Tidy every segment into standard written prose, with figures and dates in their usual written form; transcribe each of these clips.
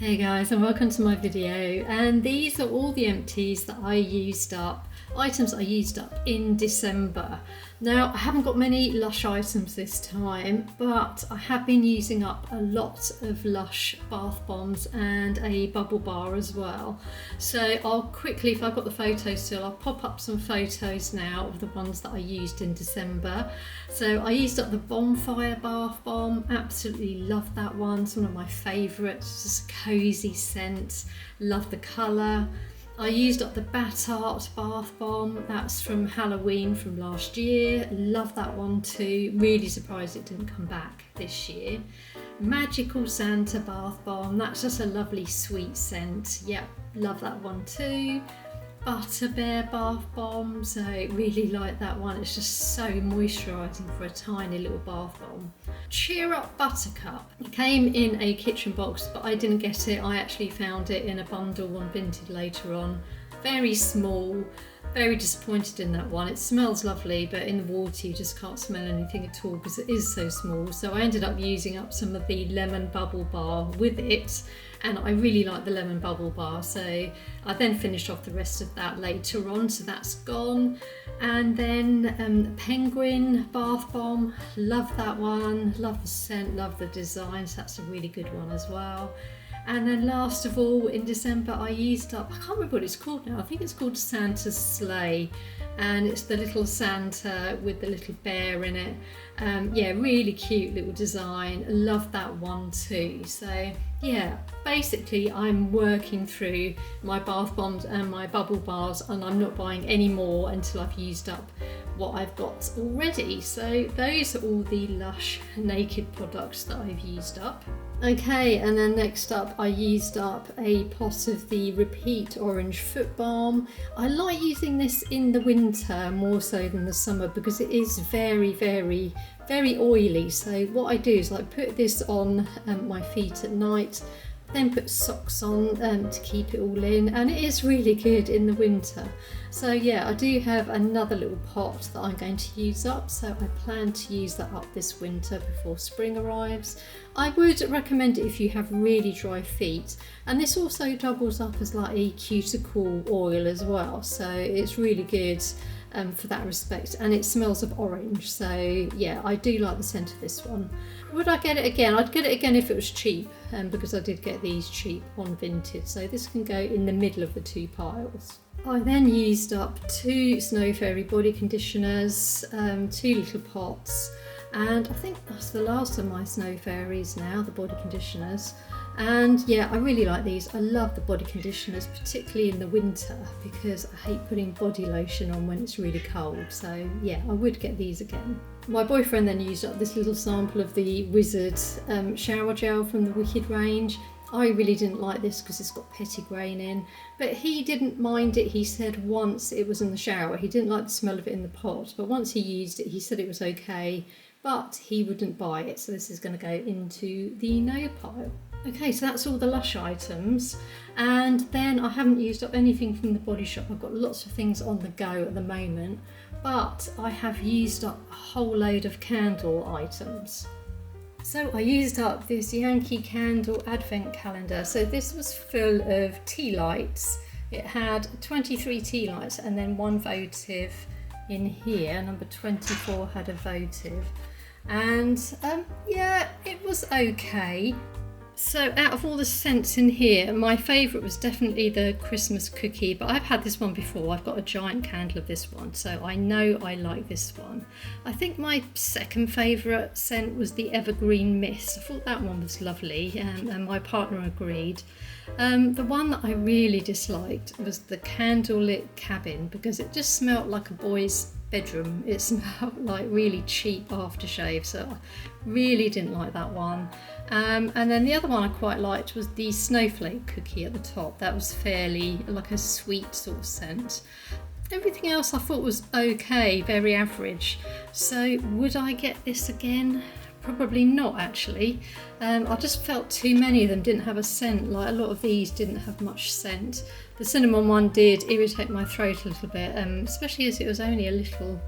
Hey guys, and welcome to my video, and these are all the empties that I used up, items I used up in December. Now I haven't got many Lush items this time, but I have been using up a lot of Lush bath bombs and a bubble bar as well. So I'll quickly, if I've got the photos still, I'll pop up some photos now of the ones that I used in December. So I used up the bonfire bath bomb, absolutely love that one, it's one of my favourites, just cosy scent, love the colour. I used up the Bat Art bath bomb, that's from Halloween from last year, love that one too, really surprised it didn't come back this year. Magical Santa bath bomb, that's just a lovely sweet scent, yeah, love that one too. Butter Bear bath bomb, so really like that one, it's just so moisturising for a tiny little bath bomb. Cheer Up Buttercup, it came in a kitchen box but I didn't get it, I actually found it in a bundle on Vinted later on. Very small, very disappointed in that one. It smells lovely, but in the water you just can't smell anything at all because it is so small. So I ended up using up some of the lemon bubble bar with it, and I really like the lemon bubble bar, so I then finished off the rest of that later on, so that's gone. And then Penguin bath bomb, love that one, love the scent, love the design, so that's a really good one as well. And then last of all, in December, I used up, I can't remember what it's called now, I think it's called Santa's Sleigh, and it's the little Santa with the little bear in it. Yeah, really cute little design, love that one too. So yeah, basically I'm working through my bath bombs and my bubble bars, and I'm not buying any more until I've used up what I've got already. So those are all the Lush naked products that I've used up. Okay, and then next up I used up a pot of the Repeat Orange Foot Balm. I like using this in the winter more so than the summer because it is very oily. So what I do is I put this on my feet at night, then put socks on to keep it all in, and it is really good in the winter. So yeah, I do have another little pot that I'm going to use up, so I plan to use that up this winter before spring arrives. I would recommend it if you have really dry feet, and this also doubles up as like a cuticle oil as well, so it's really good for that respect, and it smells of orange, so yeah, I do like the scent of this one. Would I get it again? I'd get it again if it was cheap, because I did get these cheap on Vinted, so this can go in the middle of the two piles. I then used up 2 Snow Fairy body conditioners, 2 little pots, and I think that's the last of my Snow Fairies now, the body conditioners. And yeah, I really like these. I love the body conditioners, particularly in the winter, because I hate putting body lotion on when it's really cold. So yeah, I would get these again. My boyfriend then used up this little sample of the Wizard shower gel from the Wicked range. I really didn't like this because it's got petitgrain in, but he didn't mind it. He said once it was in the shower, he didn't like the smell of it in the pot, but once he used it, he said it was okay, but he wouldn't buy it. So this is going to go into the no pile. Okay, so that's all the Lush items, and then I haven't used up anything from the Body Shop. I've got lots of things on the go at the moment, but I have used up a whole load of candle items. So I used up this Yankee Candle Advent Calendar. So this was full of tea lights. It had 23 tea lights and then one votive in here. Number 24 had a votive. And yeah, it was okay. So out of all the scents in here, my favourite was definitely the Christmas cookie, but I've had this one before. I've got a giant candle of this one, so I know I like this one. I think my second favourite scent was the Evergreen Mist. I thought that one was lovely, and my partner agreed. The one that I really disliked was the Candlelit Cabin, because it just smelled like a boy's bedroom. It smelled like really cheap aftershave, so I really didn't like that one. And then the other one I quite liked was the Snowflake cookie at the top. That was fairly like a sweet sort of scent. Everything else I thought was okay, very average. So would I get this again? Probably not actually. I just felt too many of them didn't have a scent. Like a lot of these didn't have much scent. The cinnamon one did irritate my throat a little bit, especially as it was only a little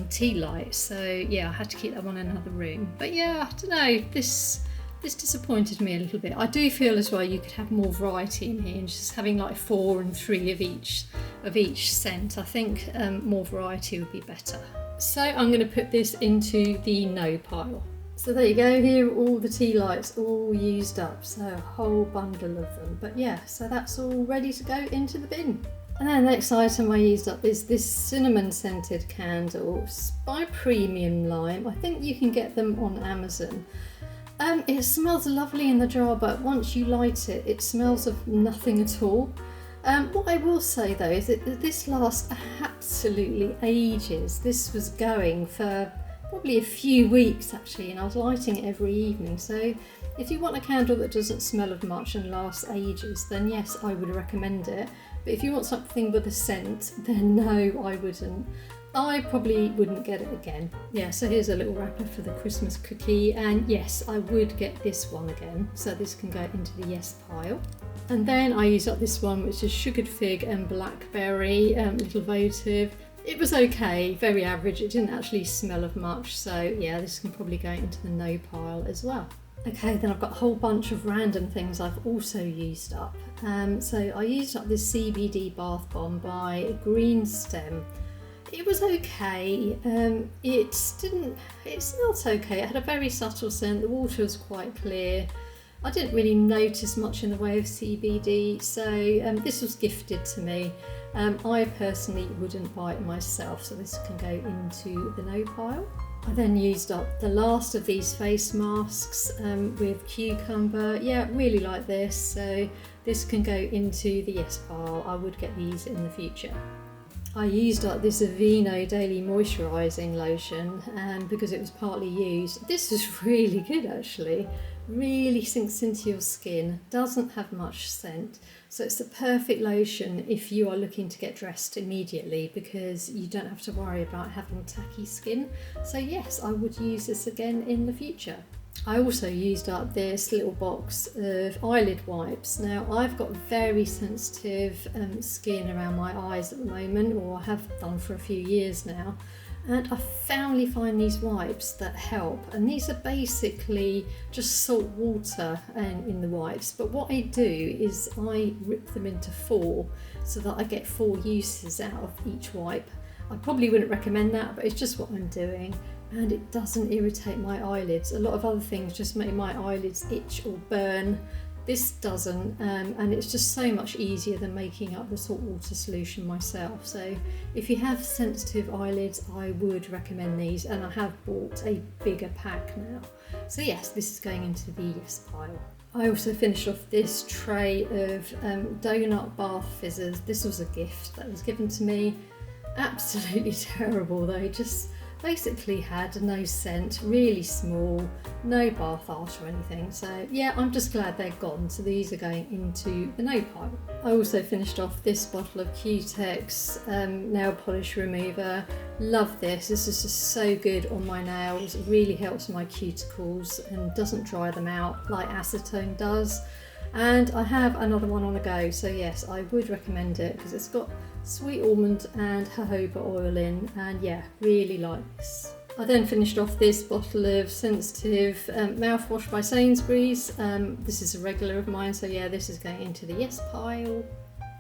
tea light. So yeah, I had to keep that one in another room. But yeah, I don't know, this This disappointed me a little bit. I do feel as well you could have more variety in here, and just having like 4 and 3 of each scent. I think more variety would be better. So I'm going to put this into the no pile. So there you go, here are all the tea lights all used up, so a whole bundle of them. But yeah, so that's all ready to go into the bin. And then the next item I used up is this cinnamon scented candle. It's by Premium Lime. I think you can get them on Amazon. It smells lovely in the jar, but once you light it, it smells of nothing at all. What I will say though is that this lasts absolutely ages. This was going for probably a few weeks actually, and I was lighting it every evening. So if you want a candle that doesn't smell of much and lasts ages, then yes, I would recommend it. But if you want something with a scent, then no, I wouldn't. I probably wouldn't get it again. Yeah, so here's a little wrapper for the Christmas cookie, and yes, I would get this one again, so this can go into the yes pile. And then I used up this one, which is sugared fig and blackberry, little votive. It was okay, very average. It didn't actually smell of much, so yeah, this can probably go into the no pile as well. Okay, then I've got a whole bunch of random things I've also used up. So I used up this CBD bath bomb by Green Stem. It was okay. It smelled okay. It had a very subtle scent. The water was quite clear. I didn't really notice much in the way of CBD, so this was gifted to me. I personally wouldn't buy it myself, so this can go into the no pile. I then used up the last of these face masks with cucumber. Yeah, really like this, so this can go into the yes pile. I would get these in the future. I used up this Aveeno Daily Moisturising Lotion because it was partly used. This is really good actually. Really sinks into your skin, doesn't have much scent. So it's the perfect lotion if you are looking to get dressed immediately, because you don't have to worry about having tacky skin. So yes, I would use this again in the future. I also used up this little box of eyelid wipes. Now I've got very sensitive skin around my eyes at the moment, or I have done for a few years now. And I finally find these wipes that help, and these are basically just salt water in the wipes, but what I do is I rip them into 4 so that I get 4 uses out of each wipe. I probably wouldn't recommend that, but it's just what I'm doing, and it doesn't irritate my eyelids. A lot of other things just make my eyelids itch or burn. This doesn't, and it's just so much easier than making up the salt water solution myself. So if you have sensitive eyelids, I would recommend these, and I have bought a bigger pack now. So yes, this is going into the yes pile. I also finished off this tray of donut bath fizzers. This was a gift that was given to me. Absolutely terrible though, just basically had no scent, really small, no bath art or anything. So yeah, I'm just glad they're gone. So these are going into the no pile. I also finished off this bottle of Q-Tex nail polish remover. Love this. This is just so good on my nails. It really helps my cuticles and doesn't dry them out like acetone does. And I have another one on the go, so yes, I would recommend it because it's got sweet almond and jojoba oil in, and yeah, really like this. I then finished off this bottle of sensitive mouthwash by Sainsbury's. This is a regular of mine, so yeah, this is going into the yes pile.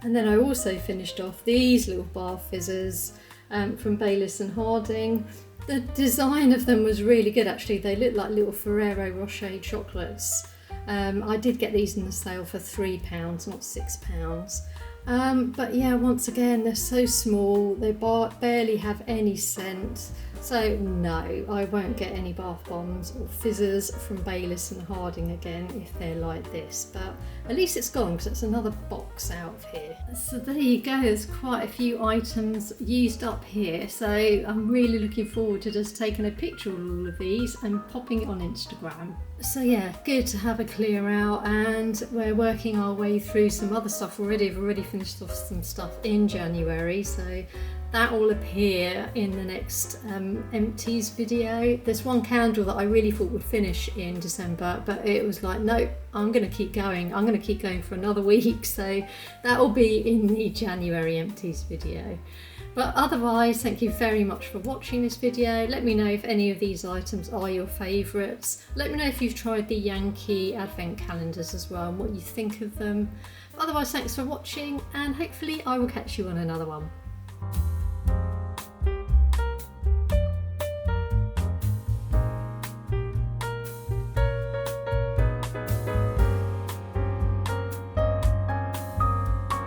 And then I also finished off these little bath fizzers from Baylis and Harding. The design of them was really good actually. They look like little Ferrero Rocher chocolates. I did get these in the sale for £3, not £6. But yeah, once again, they're so small, they barely have any scent. So no, I won't get any bath bombs or fizzers from Baylis and Harding again if they're like this. But at least it's gone because it's another box out of here. So there you go, there's quite a few items used up here. So I'm really looking forward to just taking a picture of all of these and popping it on Instagram. So yeah, good to have a clear out, and we're working our way through some other stuff already. I've already finished off some stuff in January, so that will appear in the next empties video. There's one candle that I really thought would finish in December, but it was like, no, I'm going to keep going. I'm going to keep going for another week. So that will be in the January empties video. But otherwise, thank you very much for watching this video. Let me know if any of these items are your favourites. Let me know if you've tried the Yankee advent calendars as well and what you think of them. Otherwise, thanks for watching, and hopefully I will catch you on another one.